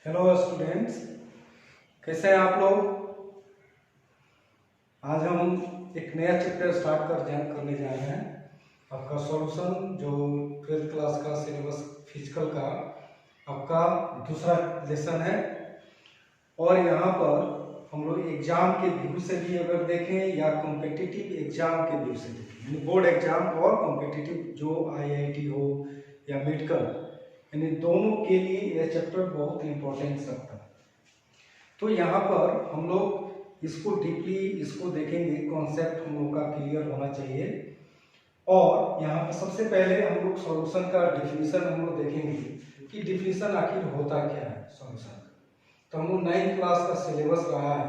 Hello students, कैसे हैं आप लोग। आज हम एक नया चैप्टर स्टार्ट करने जा रहे हैं। आपका सॉल्यूशन जो 12th क्लास का सिलेबस फिजिकल का आपका दूसरा लेसन है। और यहाँ पर हम लोग एग्जाम के व्यू से भी अगर देखें या कॉम्पिटिटिव एग्जाम के व्यू से देखें, यानी बोर्ड एग्जाम और कॉम्पिटिटिव जो IIT हो या मेडिकल, यानी दोनों के लिए यह चैप्टर बहुत इंपॉर्टेंस रखता है। तो यहाँ पर हम लोग इसको डीपली इसको देखेंगे, कॉन्सेप्ट हम लोग का क्लियर होना चाहिए। और यहाँ पर सबसे पहले हम लोग सॉल्यूशन का डिफिनीशन हम लोग देखेंगे कि डिफिनीशन आखिर होता क्या है सॉल्यूशन का। तो हम लोग 9th क्लास का सिलेबस रहा है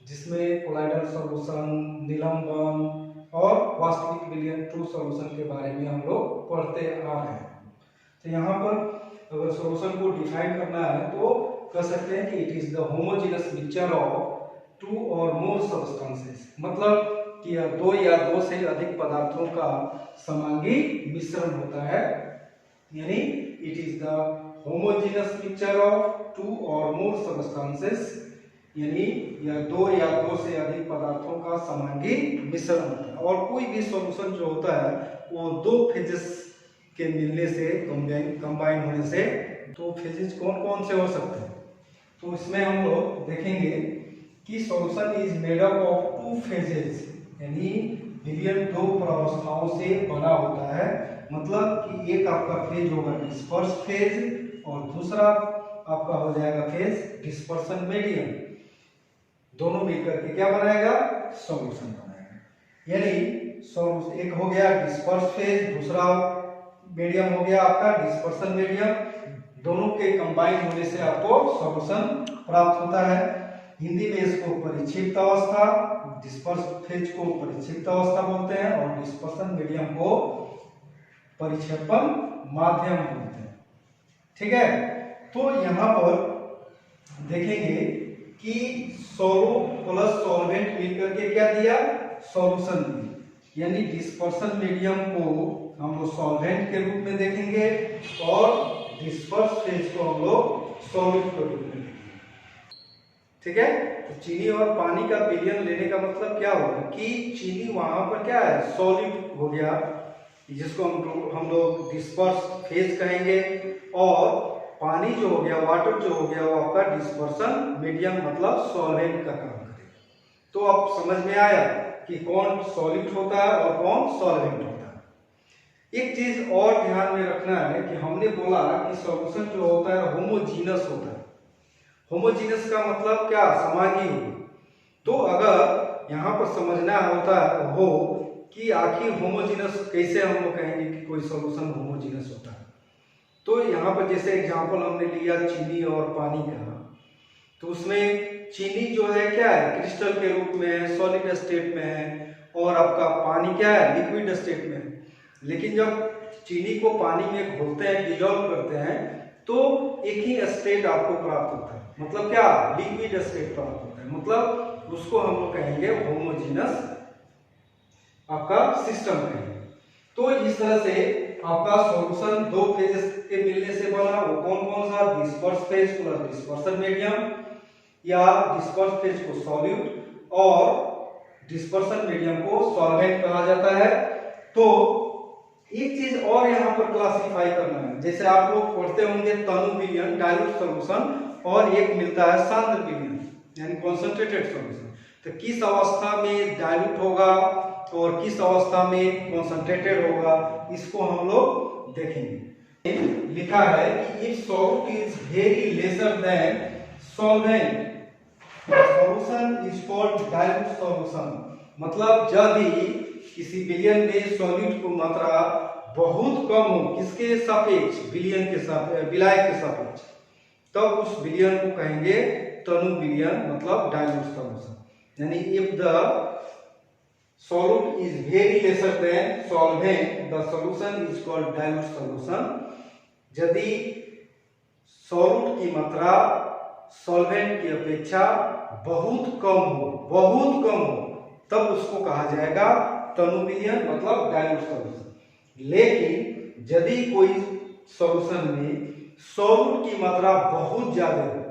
जिसमें कोलाइडल सॉल्यूशन, निलंबन और वास्तविक विलयन ट्रू सॉल्यूशन के बारे में हम लोग पढ़ते आ रहे हैं। तो यहाँ पर अगर सॉल्यूशन को डिफाइन करना है तो कह सकते हैं कि it is the homogeneous mixture of 2 और मोर सब्सटेंसेस, मतलब कि यह 2 या 2 से अधिक पदार्थों का समांगी मिश्रण होता है। यानी it is the homogeneous mixture of 2 और मोर सब्सटेंसेस, यानी यह 2 या 2 से अधिक पदार्थों का समांगी मिश्रण होता है। और कोई भी सॉल्यूशन जो होता है वो 2 फेजेस के मिलने से, कंबाइन होने से, तो फेजेस कौन कौन से हो सकते हैं। तो इसमें हम लोग देखेंगे कि solution is made up of 2 phases, यानी विलयन 2 प्रावस्थाओं से बना होता है। मतलब कि एक आपका फेज होगा डिस्पर्स फेज और दूसरा आपका हो जाएगा फेज डिस्पर्सन मीडियम। दोनों मिलकर के क्या बनाएगा, सॉल्यूशन बनाएगा। यानी सॉल्यूशन एक हो गया डिस्पर्स फेज, दूसरा मीडियम हो गया आपका डिस्पर्सन मीडियम। दोनों के कंबाइन होने से आपको सॉल्यूशन प्राप्त होता है। हिंदी में इसको परिक्षिप्त अवस्था, डिस्पर्स फेज को परिक्षिप्त अवस्था बोलते हैं और डिस्पर्सन मीडियम को परिक्षेपण माध्यम बोलते हैं। ठीक है, तो यहाँ पर देखेंगे कि सोलूट प्लस सॉल्वेंट मिलकर के क्या दिया, सॉल्यूशन दिया। यानी डिस्पर्सन मीडियम को हम लोग सॉल्वेंट के रूप में देखेंगे और डिस्पर्स फेज को हम लोग सॉल्यूट के रूप में देखेंगे। ठीक है, तो चीनी और पानी का विलयन लेने का मतलब क्या होगा कि चीनी वहां पर क्या है, सॉल्यूट हो गया, जिसको हम लोग डिस्पर्स फेज कहेंगे। और पानी जो हो गया, वाटर जो हो गया, वो आपका डिस्पर्सन मीडियम मतलब सॉल्वेंट का काम करेगा। तो अब समझ में आया कि कौन सॉल्यूट होता है और कौन सॉल्वेंट होता है। एक चीज और ध्यान में रखना है कि हमने बोला कि सॉल्यूशन जो होता है होमोजीनस होता है। होमोजीनस का मतलब क्या, समांगी हो। तो अगर यहाँ पर समझना होता हो कि आखिर होमोजीनस कैसे हम लोग कहेंगे कि कोई सॉल्यूशन होमोजीनस होता है, तो यहाँ पर जैसे एग्जांपल हमने लिया चीनी और पानी का, तो उसमें चीनी जो है क्या है, क्रिस्टल के रूप में है, सॉलिड स्टेट में है, और आपका पानी क्या है, लिक्विड स्टेट में है। लेकिन जब चीनी को पानी में घोलते हैं, डिजोल्व करते हैं, तो एक ही स्टेट आपको प्राप्त होता है, मतलब क्या, लिक्विड स्टेट प्राप्त होता है। मतलब उसको हम लोग कहेंगे होमोजीनस आपका सिस्टम कहेंगे। तो इस तरह से आपका सॉल्यूशन 2 फेजेस के मिलने से बना, वो कौन कौन सा, disperse phase plus dispersion medium, या डिस्पर्स फेज को सॉल्यूट और डिस्पर्सन मीडियम को सॉल्वेंट कहा जाता है। तो एक चीज और यहाँ पर क्लासिफाई करना है, जैसे आप लोग पढ़ते होंगे तनु विलयन डाइल्यूट सॉल्यूशन, और एक मिलता है सांद्र विलयन यानी कॉन्सेंट्रेटेड सॉल्यूशन। तो किस अवस्था में डाइल्यूट होगा और किस अवस्था में कॉन्सेंट्रेटेड होगा, इसको हम लोग देखेंगे। लिखा है कि if solute is very lesser than solvent, solution is called dilute solution. मतलब जब भी किसी विलयन में सॉल्यूट की मात्रा बहुत कम हो, किसके सापेक्ष, विलयन के सापेक्ष, विलायक के सापेक्ष, तब उस विलयन को कहेंगे तनु विलयन, मतलब डाइल्यूट सॉल्यूशन। यानी if the solute is very lesser than solvent, the solution is called dilute solution। यदि सॉल्यूट की मात्रा सॉल्वेंट की अपेक्षा बहुत कम हो, तब उसको कहा जाएगा तनु विलयन, मतलब डाइल्यूट सॉल्यूशन। लेकिन यदि कोई सॉल्यूशन में सॉल्यूट की मात्रा बहुत ज्यादा है,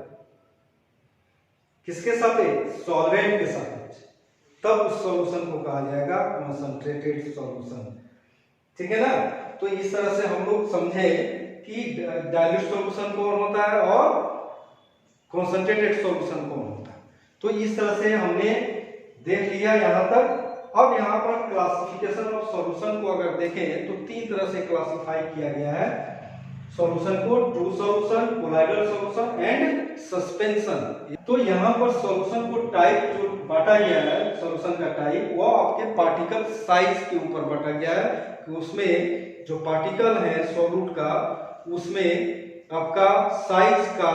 किसके सापेक्ष? सॉल्वेंट के सापेक्ष, तब उस सॉल्यूशन को कहा जाएगा कॉन्सेंट्रेटेड सॉल्यूशन। ठीक है ना। तो इस तरह से हम लोग समझे कि डाइल्यूट सॉल्यूशन कौन होता है और कॉन्सेंट्रेटेड सॉल्यूशन कौन होता है। तो इस तरह से हमने देख लिया यहाँ तक। अब यहाँ पर क्लासिफिकेशन ऑफ सॉल्यूशन को अगर देखें तो 3 तरह से क्लासिफाई किया गया है सॉल्यूशन को, true solution, colloidal solution and suspension. तो यहाँ पर सॉल्यूशन को टाइप जो बांटा गया है, सॉल्यूशन का टाइप, वो आपके पार्टिकल साइज के ऊपर बांटा गया है कि उसमें जो पार्टिकल है सॉल्यूट का, उसमें आपका साइज का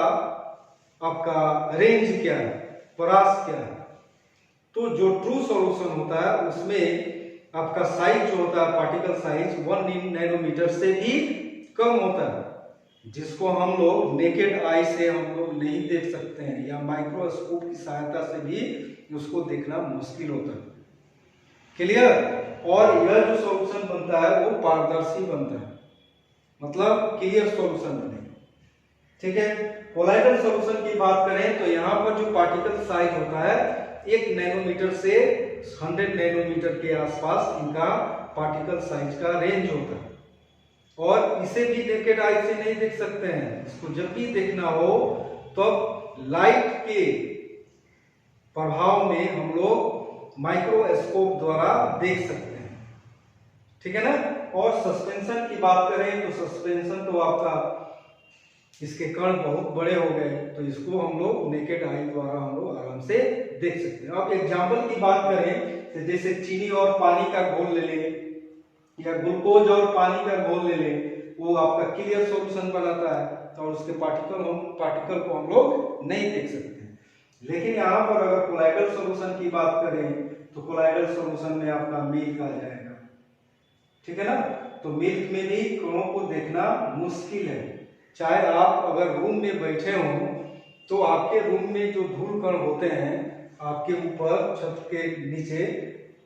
आपका रेंज क्या है, परास क्या है। तो जो ट्रू सॉल्यूशन होता है उसमें आपका साइज जो होता है, पार्टिकल साइज 1 नैनोमीटर से भी कम होता है, जिसको हम लोग नेकेड आई से हम लोग नहीं देख सकते हैं, या माइक्रोस्कोप की सहायता से भी उसको देखना मुश्किल होता है। क्लियर। और यह जो सॉल्यूशन बनता है वो पारदर्शी बनता है, मतलब क्लियर सॉल्यूशन बनेगा। ठीक है। कोलाइडल सॉल्यूशन की बात करें तो यहाँ पर जो पार्टिकल साइज होता है 1 नैनोमीटर से 100 नैनोमीटर के आसपास इनका पार्टिकल साइज का रेंज होता है, और इसे भी नेकेड आई से नहीं देख सकते हैं। इसको जब भी देखना हो तो लाइट के प्रभाव में हम लोग माइक्रोस्कोप द्वारा देख सकते हैं। ठीक है ना। और सस्पेंशन की बात करें तो सस्पेंशन तो आपका इसके कण बहुत बड़े हो गए, तो इसको हम लोग नेकेड आई द्वारा हम लोग आराम से देख सकते हैं। अब एग्जाम्पल की बात करें तो जैसे चीनी और पानी का घोल ले लें, या ग्लूकोज और पानी का घोल ले लें, वो आपका क्लियर सॉल्यूशन बनाता है, और उसके पार्टिकल को हम लोग नहीं देख सकते। लेकिन यहाँ पर अगर कोलाइडल सॉल्यूशन की बात करें तो कोलाइडल सॉल्यूशन में आपका मिल्क आ जाएगा। ठीक है ना। तो मिल्क में भी कणों को देखना मुश्किल है। चाहे आप अगर रूम में बैठे हो तो आपके रूम में जो धूल कण होते हैं आपके ऊपर छत के नीचे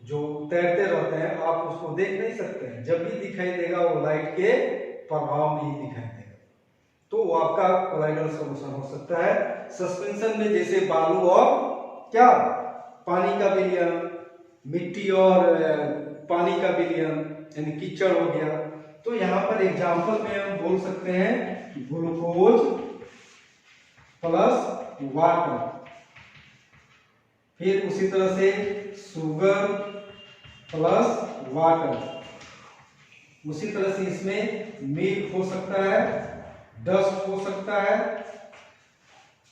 जो तैरते रहते हैं, आप उसको देख नहीं सकते हैं। जब भी दिखाई देगा वो लाइट के प्रभाव में ही दिखाई देगा, तो वो आपका कोलाइडल सॉल्यूशन हो सकता है। सस्पेंशन में जैसे बालू और क्या पानी का विलयन, मिट्टी और पानी का विलयन यानी कीचड़ हो गया। तो यहाँ पर एग्जाम्पल में हम बोल सकते हैं ग्लूकोज प्लस वाटर, फिर उसी तरह से शुगर प्लस वाटर, उसी तरह से इसमें मिल्क हो सकता है, डस्ट हो सकता है,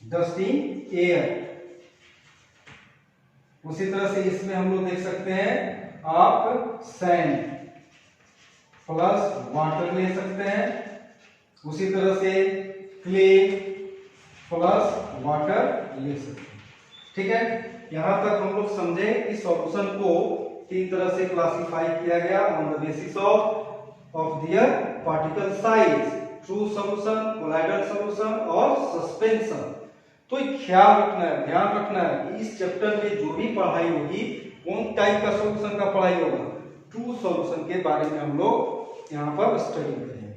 डस्ट इन एयर। उसी तरह से इसमें हम लोग देख सकते हैं आप सैंड प्लस वाटर ले सकते हैं, उसी तरह से क्ले प्लस वाटर ले सकते हैं। ठीक है। यहां तक हम लोग समझे कि सॉल्यूशन को 3 तरह से क्लासिफाई किया गया on the basis of their particle size, true solution, colloidal solution और सस्पेंशन। तो ख्याल रखना है, ध्यान रखना है कि इस चैप्टर में जो भी पढ़ाई होगी कौन टाइप का सॉल्यूशन का पढ़ाई होगा, ट्रू सॉल्यूशन के बारे में हम लोग यहाँ पर स्टडी करेंगे।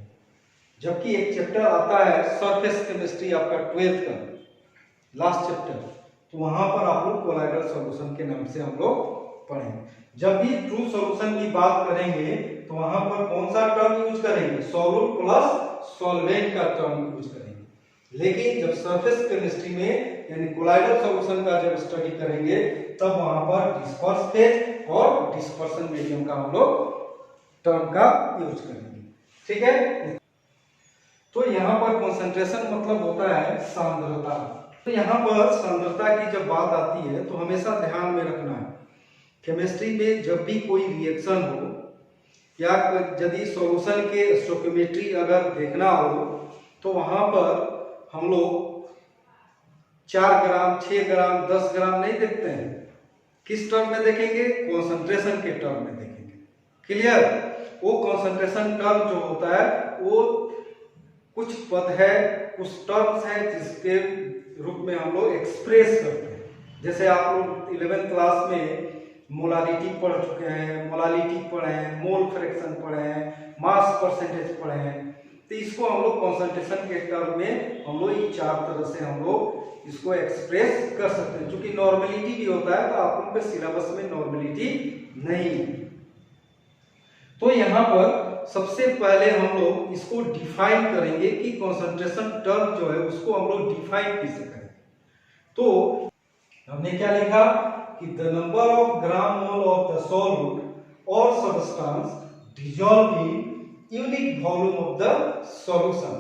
जबकि एक चैप्टर आता है सरफेस केमिस्ट्री आपका 12th का लास्ट चैप्टर, तो वहां पर आप लोग कोलाइडल सॉल्यूशन के नाम से हम लोग पढ़ेंगे। जब भी ट्रू सॉल्यूशन की बात करेंगे तो वहां पर कौन सा टर्म यूज करेंगे, सॉल्यूट प्लस सॉल्वेंट का टर्म यूज करेंगे। लेकिन जब सरफेस केमिस्ट्री में यानी कोलाइडल सॉल्यूशन का जब स्टडी करेंगे तब वहां पर डिस्पर्स फेज और डिस्पर्सन मीडियम का हम लोग टर्म का यूज करेंगे। ठीक है। तो यहाँ पर कंसंट्रेशन मतलब होता है सांद्रता। तो यहाँ पर सांद्रता की जब बात आती है तो हमेशा ध्यान में रखना है, केमिस्ट्री में जब भी कोई रिएक्शन हो या यदि सॉल्यूशन के स्टोइकियोमेट्री अगर देखना हो तो वहां पर हम लोग 4 ग्राम, 6 ग्राम, 10 ग्राम नहीं देखते हैं। किस टर्म में देखेंगे, कंसंट्रेशन के टर्म में देखेंगे। क्लियर। वो कंसंट्रेशन टर्म जो होता है वो कुछ पद है, कुछ टर्म्स है जिसके रूप में हम लोग एक्सप्रेस करते हैं। जैसे आप लोग 11th क्लास में मोलारिटी पढ़ चुके हैं, मोलालिटी पढ़े हैं, मोल फ्रैक्शन पढ़े हैं, मास परसेंटेज पढ़े हैं। तो इसको हम लोग कॉन्सेंट्रेशन के टर्म में हम लोग ये 4 तरह से हम लोग इसको एक्सप्रेस कर सकते हैं। क्योंकि नॉर्मेलिटी भी होता है तो आप उनके सिलेबस में नॉर्मेलिटी नहीं है। तो यहाँ पर सबसे पहले हम लोग इसको डिफाइन करेंगे कि कॉन्सेंट्रेशन टर्म जो है उसको हम लोग डिफाइन कैसे करें। तो हमने क्या लिखा कि the number of gram mole of the solute और substance dissolved in unit volume of the solution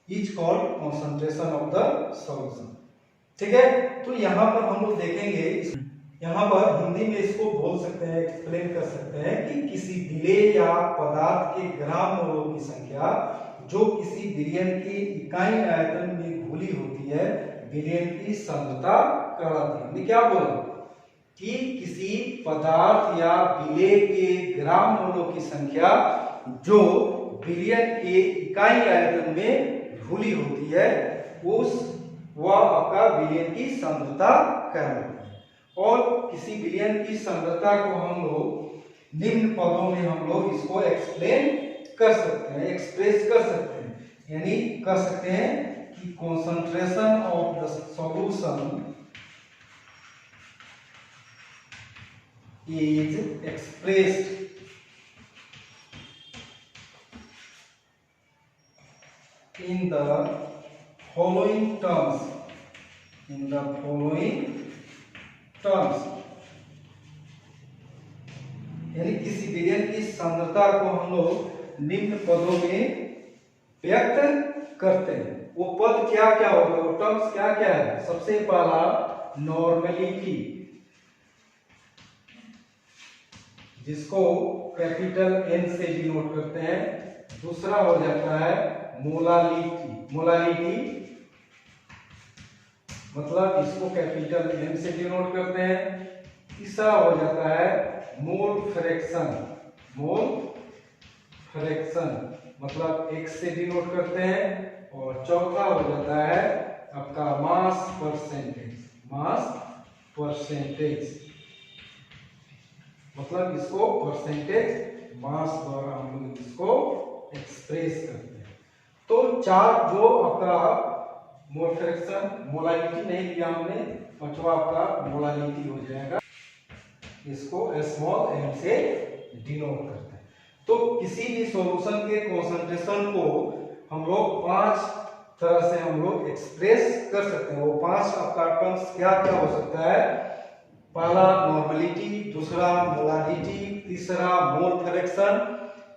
is called concentration of the solution। ठीक है, तो यहाँ पर हम लोग देखेंगे, यहाँ पर हिंदी में इसको बोल सकते हैं, एक्सप्लेन कर सकते हैं कि किसी विलेय या पदार्थ के ग्राम मोलों की संख्या जो किसी विलयन की इकाई आयतन में घुली होती है विलयन की सांद्रता कहलाती है। हमने क्या बोला कि किसी पदार्थ या विलेय के ग्राम मोलों की संख्या जो विलयन के इकाई आयतन में घुली होती है वह आपका विलयन की सांद्रता कहलाती है। और किसी विलयन की सांद्रता को हम लोग निम्न पदों में हम लोग इसको एक्सप्लेन कर सकते हैं, एक्सप्रेस कर सकते हैं, यानी कर सकते हैं कि concentration of the solution is expressed in the following terms, यानी किसी विलयन की सांद्रता को हम लोग निम्न पदों में व्यक्त करते हैं। वो पद क्या क्या होगा, वो टर्म्स क्या क्या है। सबसे पहला नॉर्मेलिटी, जिसको कैपिटल N से डिनोट करते हैं। दूसरा हो जाता है मोलालिटी, मतलब इसको कैपिटल M से डिनोट करते हैं। तीसरा हो जाता है मोल फ्रैक्शन, मतलब X से डिनोट करते हैं। और चौथा हो जाता है आपका मास परसेंटेज, मतलब इसको परसेंटेज मास द्वारा हम लोग इसको एक्सप्रेस करते हैं। तो 4 जो आपका मोल फ्रैक्शन, मोलालिटी नहीं लिया हमने, 5वां आपका मोलालिटी हो जाएगा, इसको स्मॉल m से डिनोट करते हैं। तो किसी भी सॉल्यूशन के कॉन्सेंट्रेशन को हम लोग 5 तरह से हम लोग एक्सप्रेस कर सकते हैं। वो 5 आपका टर्म्स क्या क्या हो सकता है। पहला नॉर्मेलिटी, दूसरा मोलालिटी, तीसरा मोल फ्रैक्शन,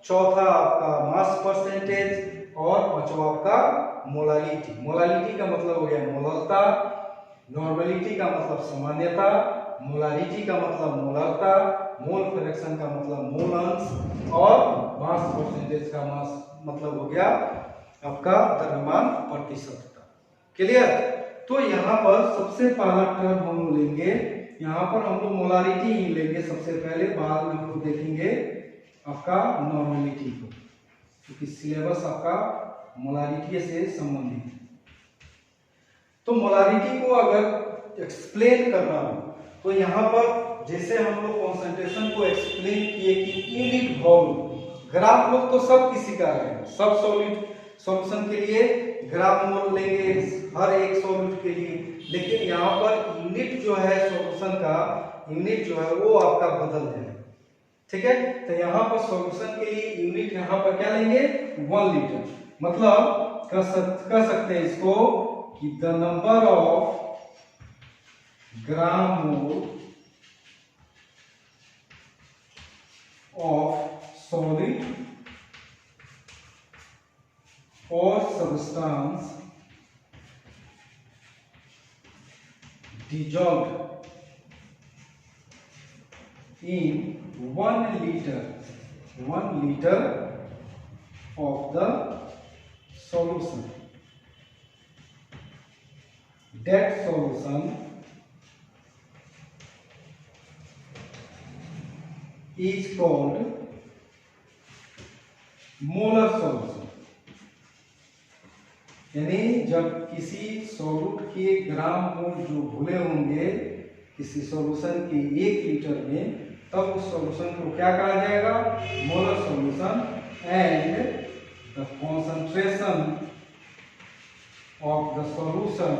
चौथा आपका मास परसेंटेज और 5वां आपका मोलालिटी। मोलालिटी का मतलब हो गया मोलरता, नॉर्मेलिटी का मतलब सामान्यता, मोलालिटी का मतलब मोलरता, मोल फ्रैक्शन का मतलब मोल अंश और मास परसेंटेज का मतलब हो गया आपका द्रव्यमान प्रतिशतता। क्लियर। तो यहाँ पर सबसे पहला टर्म हम लोग लेंगे, यहाँ पर हम लोग मोलारिटी ही लेंगे सबसे पहले, बाद में हम लोग देखेंगे आपका नॉर्मेलिटी को, क्योंकि सिलेबस आपका मोलारिटी से संबंधित है। तो मोलारिटी को अगर एक्सप्लेन करना हो तो यहाँ पर जैसे हम लोग कॉन्सेंट्रेशन को एक्सप्लेन किए कि यूनिट वॉल्यूम, ग्राम मोल तो सब किसी का है, सब सॉल्यूशन के लिए ग्राम मोल लेंगे हर एक सॉल्यूट के लिए, लेकिन यहाँ पर यूनिट जो है सॉल्यूशन का यूनिट जो है वो आपका बदल जाएगा। ठीक है, तो यहाँ पर सॉल्यूशन के लिए यूनिट यहाँ पर क्या लेंगे 1 लीटर, मतलब कह सकते हैं इसको कि the number of gram mole of solid और substance dissolved in 1 liter of the solution. That solution is called molar solution. यानी जब किसी सॉल्यूट के ग्राम मोल जो घुले होंगे किसी सॉल्यूशन के 1 लीटर में, तब उस सॉल्यूशन को क्या कहा जाएगा molar solution. And the concentration of the solution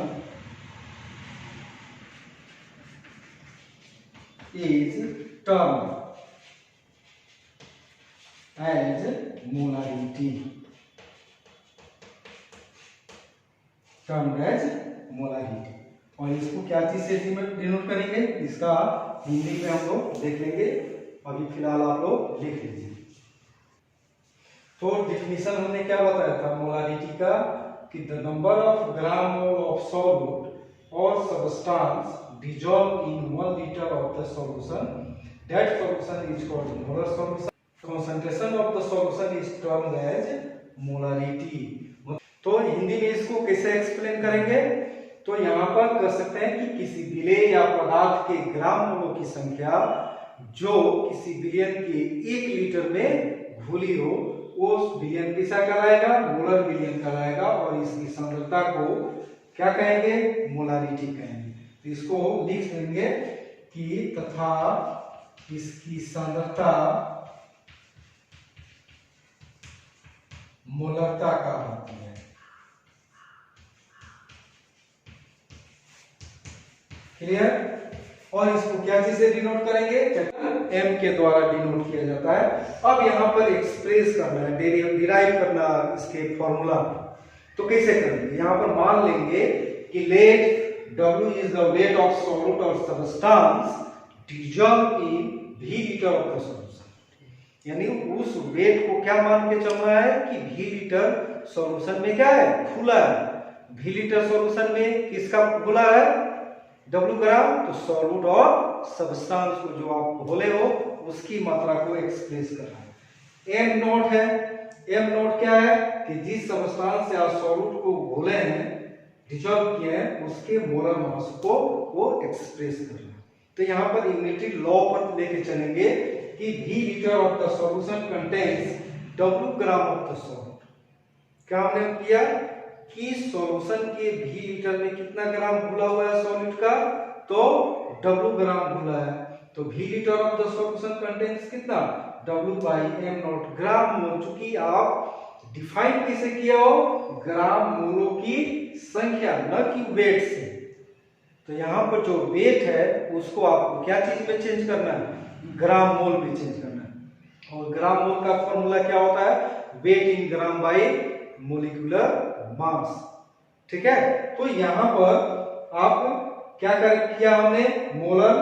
is termed as molarity. Term as molarity. और इसको क्या चीज से डिनोट करेंगे, इसका हिंदी में हम लोग देख लेंगे, अभी फिलहाल आप लोग लिख लीजिए। तो डिफिनीशन हमने क्या बताया था मोलारिटी का, कि the number of gram mole of solute और substance dissolved in 1 liter of the solution, that solution is called molar solution. Concentration of the solution is termed as molarity. तो हिंदी में इसको कैसे एक्सप्लेन करेंगे, तो यहाँ पर कर सकते हैं कि किसी विलेय या पदार्थ के ग्राम मोलों की संख्या जो किसी विलयन के 1 लीटर में घुली हो, वो विलयन कैसा कहलाएगा, मोलर विलयन कहलाएगा, और इसकी सांद्रता को क्या कहेंगे, मोलारिटी कहेंगे। तो इसको लिख देंगे कि तथा इसकी सांद्रता मोलरता का होती है। क्लियर। और इसको क्या चीज से डिनोट करेंगे, एम के द्वारा डिनोट किया जाता है। अब यहाँ पर एक्सप्रेस करना है, डिराइव करना इसके फॉर्मूला, तो कैसे करेंगे, यहाँ पर मान लेंगे कि late W is the weight of solute or substance dissolved in V liter of the solution। यानी उस वेट को क्या मान के चलना है कि V लीटर सॉल्यूशन में क्या है, घुला है। V लीटर सॉल्यूशन में किसका घुला है, W ग्राम, तो सॉल्यूट और सबस्टेंस को जो आप घोले हो उसकी मात्रा को एक्सप्रेस करना है। M नोट है, M नोट क्या है कि जिस सबस्टेंस या सॉल्यूट को घोले हैं, डिसॉल्व किए हैं, उसके मोलर मास को वो एक्सप्रेस करना है। तो यहाँ पर यूनिटरी लॉ पर लेके चलेंगे कि V litre of the solution contains W gram of the solute. क्या हमने किया कि सॉल्यूशन के V लीटर में कितना ग्राम घुला हुआ है सॉल्यूट का, तो W ग्राम घुला है। तो V litre of the solution contains कितना, W बाई M नॉट ग्राम मोल। चूंकि आप डिफाइन कैसे किया हो, ग्राम मोलों की संख्या, न कि वेट से। तो यहाँ पर जो वेट है उसको आपको क्या चीज में चेंज करना है, ग्राम मोल में चेंज करना है। और ग्राम मोल का फॉर्मूला क्या होता है, weight in gram by molecular mass. ठीक है। तो यहाँ पर आप क्या किया, हमने मोलर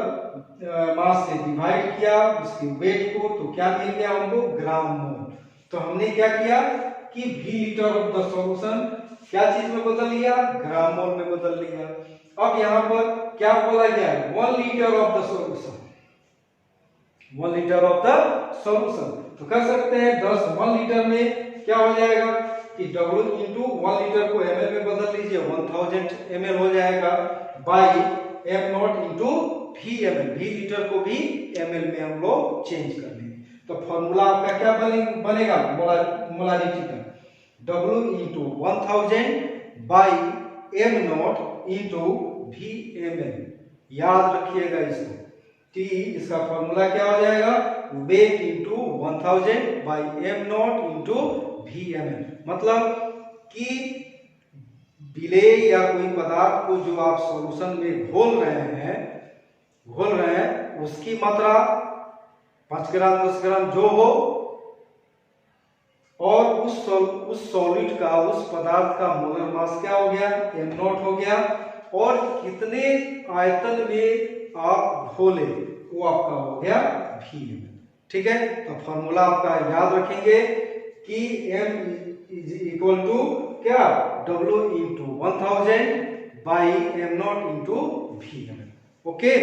मास से डिवाइड किया उसके वेट को, तो क्या मिल गया हमको, ग्राम मोल। तो हमने क्या किया कि V litre of the solution क्या चीज में बदल लिया, ग्राम मोल में बदल लिया। अब यहाँ पर क्या बोला गया है, 1 litre of the solution, 1 litre of the solution. तो कर सकते हैं 1 लीटर में क्या हो जाएगा कि W इंटू 1 लीटर को ml में बदल लीजिए, 1000 ml हो जाएगा, by M not into V ml, V litre को भी ml में हम लोग चेंज कर लेंगे। तो फॉर्मूला आपका क्या बनेगा मोलारिटी का, W into 1000 by M not into V ml। याद रखिएगा इसको, T इसका फॉर्मूला क्या हो जाएगा, weight into 1000 by M not into V ml। मतलब कि विलेय या कोई पदार्थ को जो आप सॉल्यूशन में घोल रहे हैं उसकी मात्रा 5 ग्राम 10 ग्राम जो हो, और उस सॉल्यूट का, उस पदार्थ का मोलर मास क्या हो गया, m नॉट हो गया, और कितने आयतन में आप घोले वो आपका हो गया V ml। ठीक है। तो फॉर्मूला आपका याद रखेंगे कि m इज इक्वल टू क्या, W into 1000 by M not into V ml। Okay.